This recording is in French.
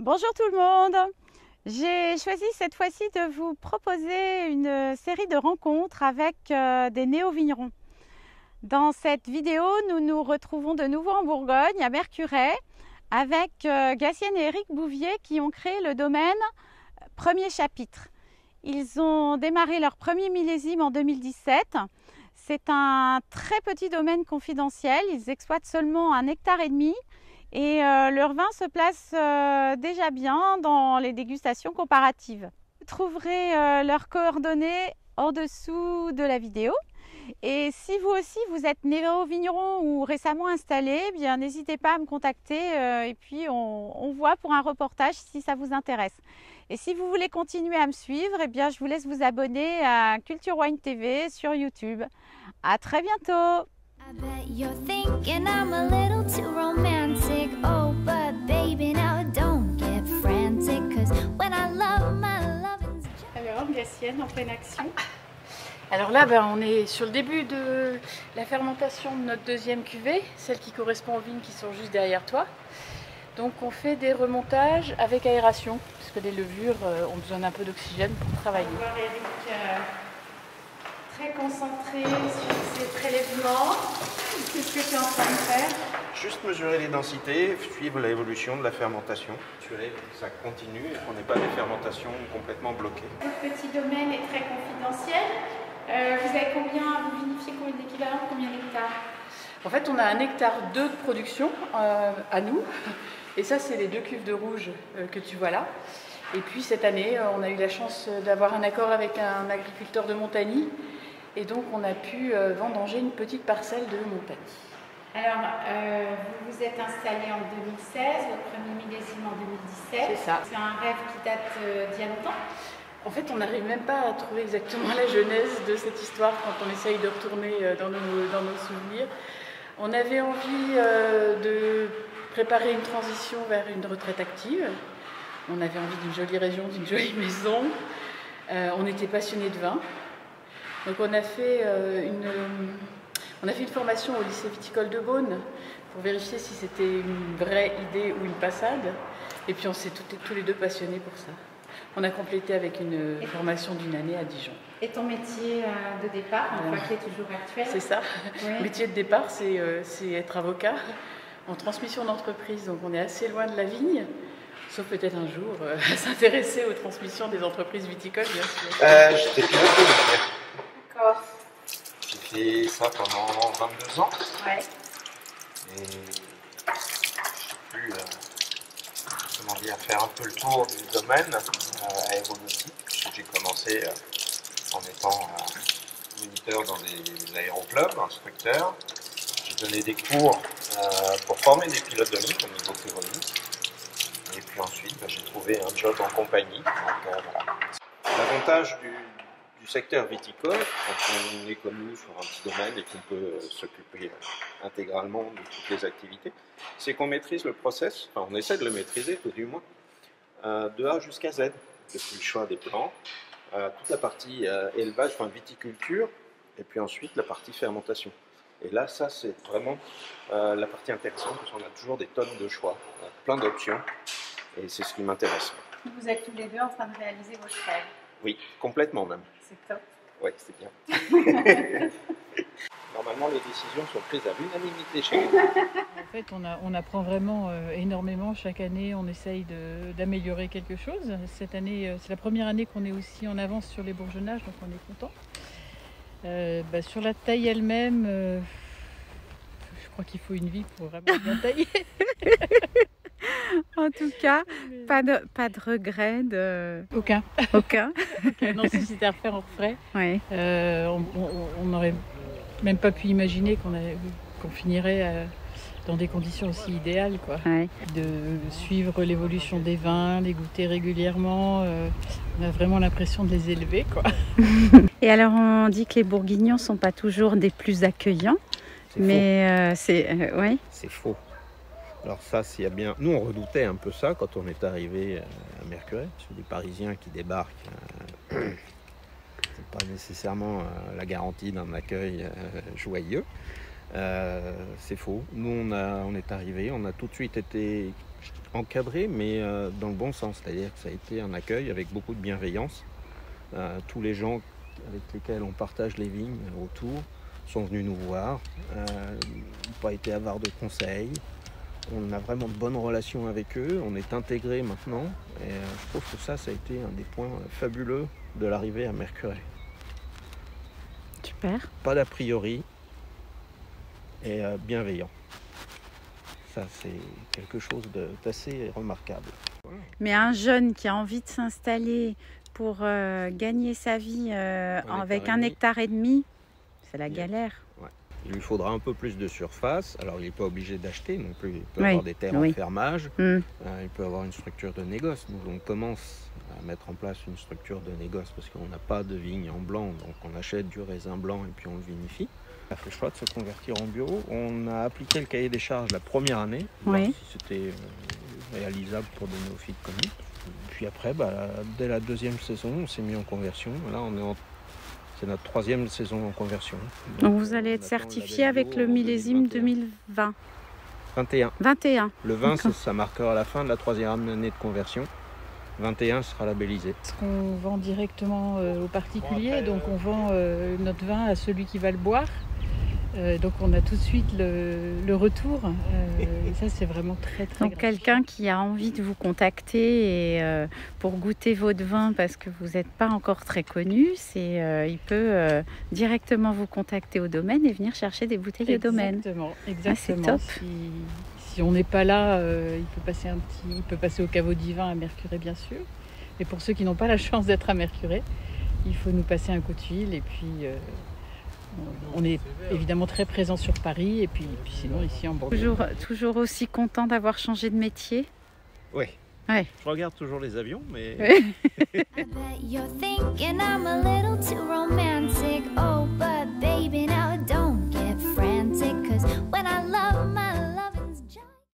Bonjour tout le monde. J'ai choisi cette fois-ci de vous proposer une série de rencontres avec des néo-vignerons. Dans cette vidéo, nous nous retrouvons de nouveau en Bourgogne, à Mercurey, avec Gatien et Éric Bouvier qui ont créé le domaine Premier Chapitre. Ils ont démarré leur premier millésime en 2017. C'est un très petit domaine confidentiel. Ils exploitent seulement 1,5 hectare et leur vin se place déjà bien dans les dégustations comparatives. Vous trouverez leurs coordonnées en dessous de la vidéo. Et si vous aussi vous êtes néo-vigneron ou récemment installé, eh bien n'hésitez pas à me contacter et puis on voit pour un reportage si ça vous intéresse. Et si vous voulez continuer à me suivre, eh bien je vous laisse vous abonner à Culture Wine TV sur YouTube. À très bientôt. I bet you're thinking I'm a little too romantic. Oh, but baby, now don't get frantic. Cause when I love, my loving's just... Alors, Gassienne en pleine action. Alors là, on est sur le début de la fermentation de notre deuxième cuvée, celle qui correspond aux vignes qui sont juste derrière toi. Donc on fait des remontages avec aération, parce que les levures ont besoin d'un peu d'oxygène pour travailler. On va voir Éric très concentré sur ses prélèvements. Qu'est-ce que tu es en train de faire? Juste mesurer les densités, suivre l'évolution de la fermentation, assurer que ça continue et qu'on n'ait pas des fermentations complètement bloquées. Votre petit domaine est très confidentiel. Vous avez combien, vous vinifiez combien d'équivalent, combien d'hectares? En fait, on a 1,2 hectare de production à nous, et ça, c'est les 2 cuves de rouge que tu vois là. Et puis cette année, on a eu la chance d'avoir un accord avec un agriculteur de Montagny, et donc on a pu vendanger une petite parcelle de Montagny. Alors, vous vous êtes installé en 2016, votre premier millésime en 2017. C'est ça. C'est un rêve qui date d'il y a longtemps? En fait, on n'arrive même pas à trouver exactement la genèse de cette histoire quand on essaye de retourner dans nos souvenirs. On avait envie de préparer une transition vers une retraite active. On avait envie d'une jolie région, d'une jolie maison. On était passionnés de vin. Donc on a fait une formation au lycée viticole de Beaune pour vérifier si c'était une vraie idée ou une passade. Et puis on s'est tous les deux passionnés pour ça. On a complété avec une formation d'1 année à Dijon. Et ton métier de départ, enfin, qui est toujours actuel? C'est ça. Oui. Le métier de départ, c'est être avocat en transmission d'entreprise. Donc on est assez loin de la vigne, sauf peut-être un jour s'intéresser aux transmissions des entreprises viticoles, bien sûr. J'étais pilote de ligne. D'accord. J'ai fait ça pendant 22 ans Ouais. et j'ai pu comment dire, faire un peu le tour du domaine aéronautique. J'ai commencé en étant moniteur dans des aéroclubs, instructeur. J'ai donné des cours pour former des pilotes de ligne au niveau théorique. Et puis ensuite, j'ai trouvé un job en compagnie. Donc, voilà. L'avantage du secteur viticole, quand on est comme nous sur un petit domaine et qu'on peut s'occuper intégralement de toutes les activités, c'est qu'on maîtrise le process, enfin on essaie de le maîtriser tout du moins, de A jusqu'à Z, depuis le choix des plants, toute la partie élevage, enfin viticulture, et puis ensuite la partie fermentation. Et là, ça c'est vraiment la partie intéressante, parce qu'on a toujours des tonnes de choix, plein d'options, et c'est ce qui m'intéresse. Vous êtes tous les deux en train de réaliser votre rêve. Oui, complètement même. C'est top. Oui, c'est bien. Normalement, les décisions sont prises à l'unanimité chez nous. En fait, on apprend vraiment énormément. Chaque année, on essaye d'améliorer quelque chose. Cette année, c'est la première année qu'on est aussi en avance sur les bourgeonnages, donc on est content. Sur la taille elle-même, je crois qu'il faut une vie pour vraiment bien tailler. En tout cas, pas de regret Aucun. aucun. Non, si c'était à refaire, on referait. Ouais. On n'aurait même pas pu imaginer qu'on finirait dans des conditions aussi idéales, quoi. Ouais. De suivre l'évolution des vins, les goûter régulièrement. On a vraiment l'impression de les élever, quoi. Et alors, on dit que les Bourguignons sont pas toujours des plus accueillants, mais ouais. C'est faux. Alors ça, s'il y a bien... Nous, on redoutait un peu ça quand on est arrivé à Mercurey, parce que les Parisiens qui débarquent, c'est pas nécessairement la garantie d'un accueil joyeux. C'est faux. Nous, on est arrivés, on a tout de suite été encadrés, mais dans le bon sens. C'est-à-dire que ça a été un accueil avec beaucoup de bienveillance. Tous les gens avec lesquels on partage les vignes autour sont venus nous voir. Ils n'ont pas été avares de conseils. On a vraiment de bonnes relations avec eux. On est intégrés maintenant. Et je trouve que ça a été un des points fabuleux de l'arrivée à Mercurey. Super. Pas d'a priori et bienveillant. Ça, c'est quelque chose d'assez remarquable. Mais un jeune qui a envie de s'installer pour gagner sa vie avec 1,5 hectare, c'est la galère. Ouais. Il lui faudra un peu plus de surface. Alors, il n'est pas obligé d'acheter non plus. Il peut avoir des terres en fermage. Il peut avoir une structure de négoce. Nous, on commence à mettre en place une structure de négoce parce qu'on n'a pas de vigne en blanc. Donc, on achète du raisin blanc et puis on le vinifie. On a fait le choix de se convertir en bio. On a appliqué le cahier des charges la première année, voir si c'était réalisable pour des néophytes comme nous. Puis après, dès la deuxième saison, on s'est mis en conversion. Là, c'est notre 3e saison en conversion. Donc vous allez être certifié avec le millésime 2020. 21. Le 20, ça marquera la fin de la 3e année de conversion. 21 sera labellisé. Parce qu'on vend directement aux particuliers, donc on vend notre vin à celui qui va le boire. Donc on a tout de suite le retour. Et ça, c'est vraiment très Donc quelqu'un qui a envie de vous contacter et, pour goûter votre vin parce que vous n'êtes pas encore très connu, il peut directement vous contacter au domaine et venir chercher des bouteilles au domaine. Exactement. Ah, c'est top. Si on n'est pas là, il peut passer au caveau divin à Mercurey, bien sûr. Et pour ceux qui n'ont pas la chance d'être à Mercurey, il faut nous passer un coup de fil. Et puis, on est évidemment très présent sur Paris. Et puis sinon, ici en Bourgogne. Toujours aussi content d'avoir changé de métier? Oui. Ouais. Je regarde toujours les avions, mais... I bet you're thinking I'm a little too romantic.